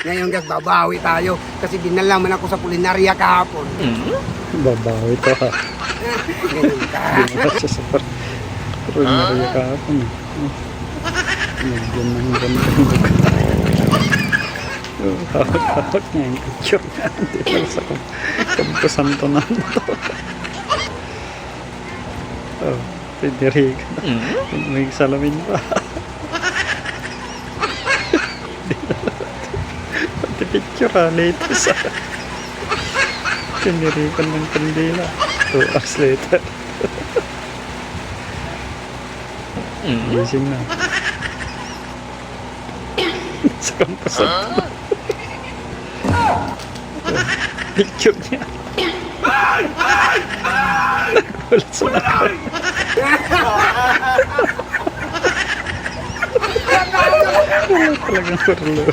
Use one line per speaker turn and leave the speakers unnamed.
Ngayon guys, babawi tayo kasi dinalaman ako sa kulinarya kahapon.
Babawi to ha.
Ganyan ka.
Ginawa siya sa kulinarya kahapon. Nagyan ng gandang hawak niya yung picture niya. Hindi lang sa kampusan to na ito. Oh, Federica. May salamin pa. Pati picture ha, latest ha. Pinirikan ng kandila. 2 hours later. Gising na. Sa kampasan to. Picture niya. Nagulat sa ako. Talagang parlo.